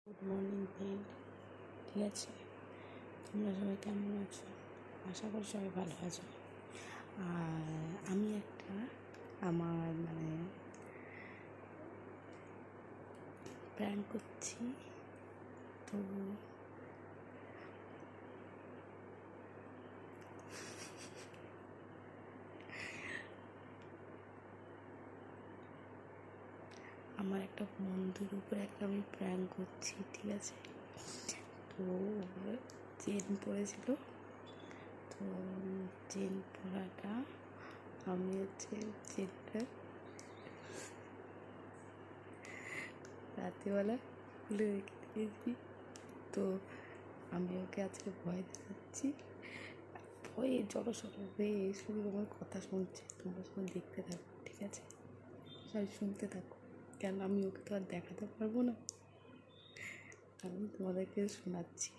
Good morning friend, ঠিক আছে? তোমরা সবাই কেমন আছো? আশা করি সবাই ভালো আছো। আর আমি একটা আমার প্র্যাঙ্ক করছি। তো আমার একটা বন্ধুর উপরে আমি প্র্যাঙ্ক করছি, ঠিক আছে? তো চেন পড়েছিল, তো চেন পড়াটা আমি চেনটা রাত্রিবেলা খুলে রেখে দিয়েছি। তো আমি ওকে আজকে ভয় দেখাচ্ছি, ভয়ে জড়সড় হয়ে শুধু আমার কথা শুনছে। তোমরা সবাই দেখতে থাকো, ঠিক আছে? সবাই শুনতে থাকো, কেন আমি ওকে তো আর দেখাতে পারবো না, আমি তোমাদেরকে শোনাচ্ছি।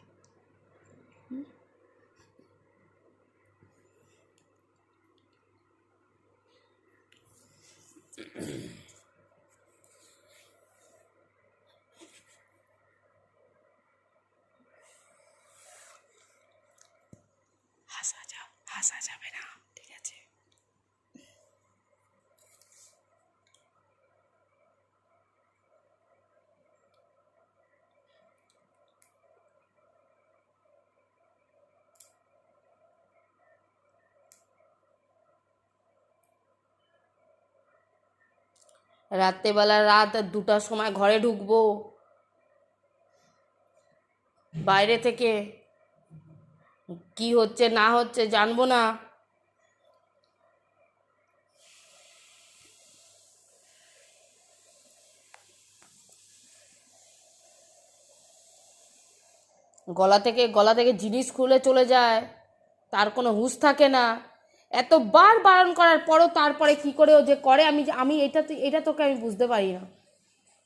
হাসা যাবে না, ঠিক আছে? রাত্রেবেলা রাত 2টার সময় ঘরে ঢুকবো বাইরে থেকে, কি হচ্ছে না হচ্ছে জানবো না। গলা থেকে জিনিস খুলে চলে যায়, তার কোনো হুঁশ থাকে না। এতবার বারণ করার পরও তারপরে কি করে ও যে করে, আমি আমি এটা তোকে আমি বুঝতে পারি না।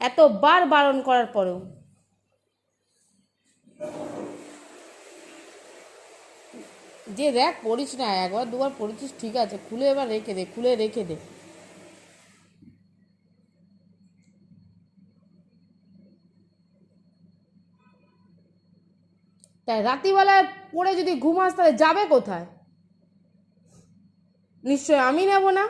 এতবার বারণ করার পরেও যে দেখ, পড়িস না, একবার দুবার পড়েছিস ঠিক আছে, খুলে এবার রেখে দে, খুলে রেখে দে। তাই রাত্রিবেলায় পড়ে যদি ঘুমাস তাহলে যাবে কোথায়? নিশ্চয় আমি নেব না।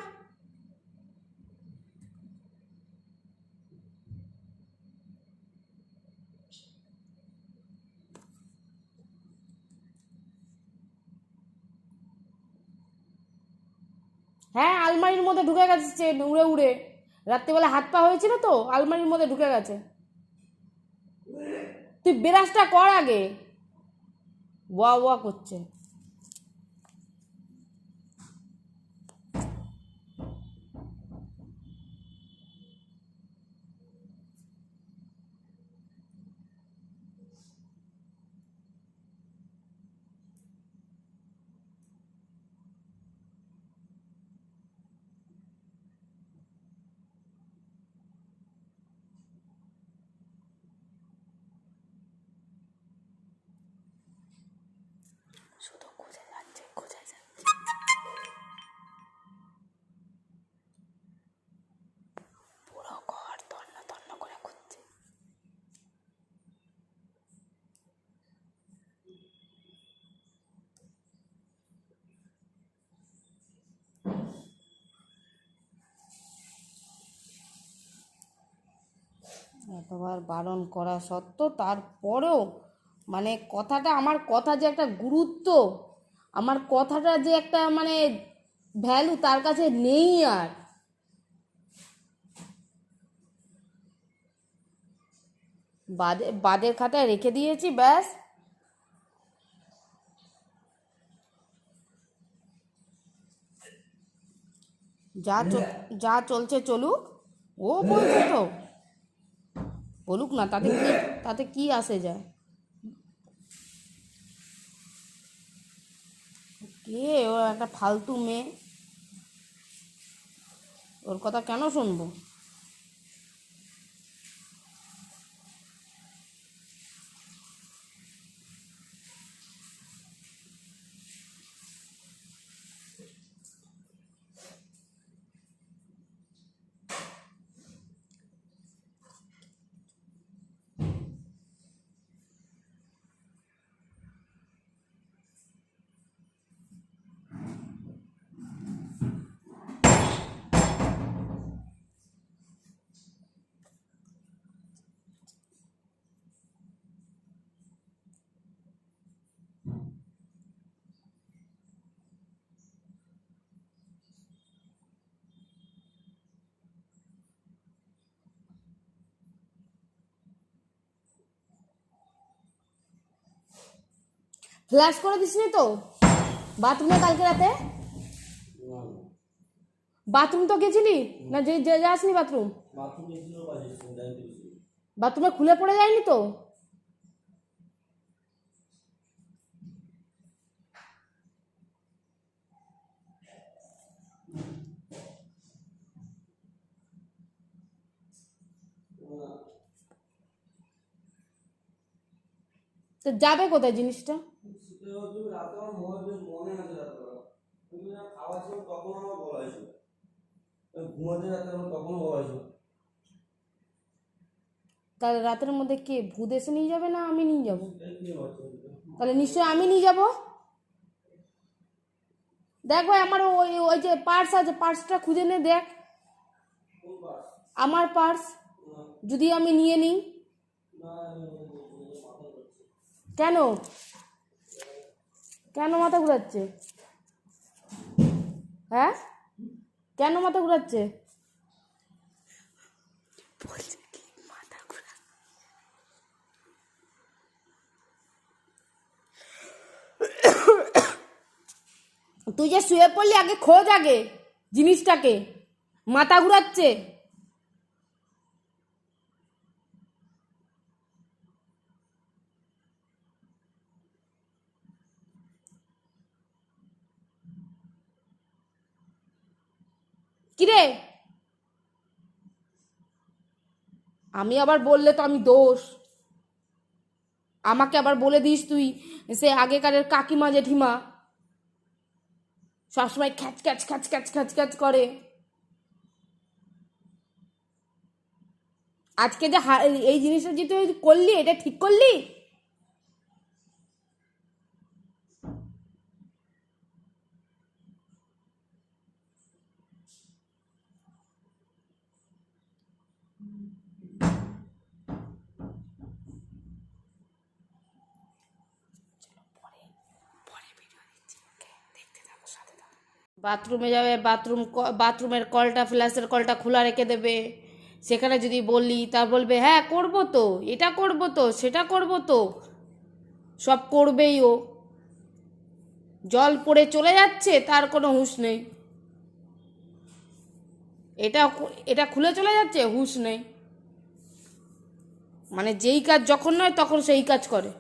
হ্যাঁ, আলমারির মধ্যে ঢুকে গেছে চেন উড়ে উড়ে। রাত্রিবেলা হাত পা হয়েছিল তো, আলমারির মধ্যে ঢুকে গেছে। তুই ব্রাশটা কর আগে। ওয়া ওয়া করছে। শুধু খুঁজে যাচ্ছে, খুঁজে যাচ্ছে। পুরো ঘর তন্ন তন্ন করে খুঁজছে। এতবার বারণ করা সত্ত্বেও তারপরেও কথাটা, আমার কথা যে একটা গুরুত্ব, আমার কথাটা যে একটা ভ্যালু তার কাছে নেই। আর বাদের খাতায় রেখে দিয়েছি, ব্যাস। যা চলছে চলুক, ও বলছে তো বলুক না, তাতে কি আসে যায়? কে ও? একটা ফালতু মেয়ে, ওর কথা কেন শুনবো? ফ্ল্যাশ করে দিসনি তো বাথরুমে কালকে রাতে? বাথরুম তো গেছিলি না? যে যাসনি বাথরুম? বাথরুমে খুলে পড়ে যায়নি তো? তো যাবে কোথায় জিনিসটা? তাহলে রাতের মধ্যে কে ভূত এসে নিয়ে যাবে না আমি নিয়ে যাব? তাহলে নিশ্চয়ই আমি নিয়ে যাব। দেখ ভাই আমার ওই ওই যে পার্স আছে, পার্সটা খুঁজে নে দেখ। আমার পার্স যদি আমি নিয়ে নিই? কেন কেন মাথা ঘুরাচ্ছে? হ্যাঁ কেন মাথা ঘুরাচ্ছে? তুই যে শুয়ে পড়লি আগে খোঁজ আগে জিনিসটাকে, মাথা ঘুরাচ্ছে। কিরে আমি আবার বললে তো আমি দোষ, আমাকে আবার বলে দিস তুই সে আগেকারের কাকিমা জেঠিমা সবসময় খ্যাচ খ্যাচ খ্যাচ খ্যাচ খ্যাচ খ্যাচ করে। আজকে যে এই জিনিসটা যে তুই করলি এটা ঠিক করলি? বাথরুমে যাবে, বাথরুমের কলটা ফ্ল্যাশের কলটা খোলা রেখে দেবে। সেখানে যদি বললি তা বলবে হ্যাঁ করবো তো, এটা করবো তো, সেটা করবো তো, সব করবেই ও। জল পড়ে চলে যাচ্ছে তার কোনো হুঁশ নেই, এটা এটা খুলে চলে যাচ্ছে হুঁশ নেই। মানে যেই কাজ যখন নয় তখন সেই কাজ করে,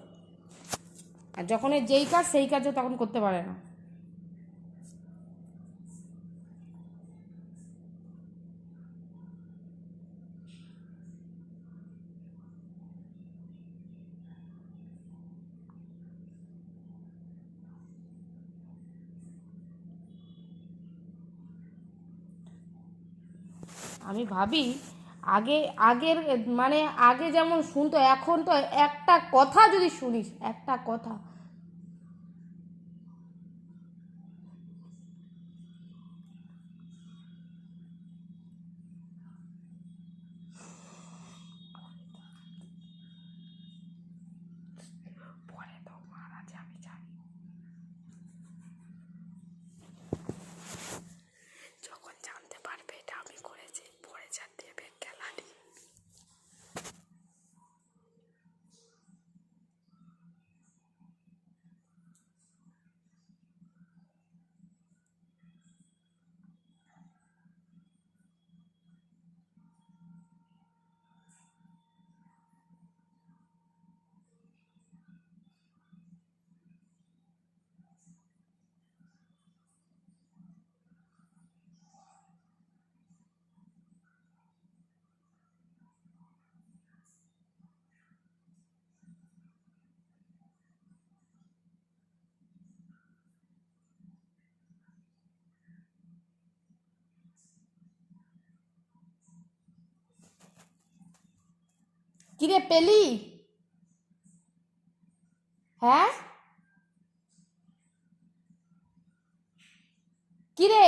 আর যখন যেই কাজ সেই কাজও তখন করতে পারে না। আমি ভাবি আগে আগের মানে আগে যেমন শুনতো এখন তো একটা কথা যদি শুনিস, একটা কথা পরে তো মারা যায় আমি জানি। যখন জানতে পারবে এটা আমি করেছি পরে যা দেবে খেলাটি। কিরে পেলি? হ্যাঁ কিরে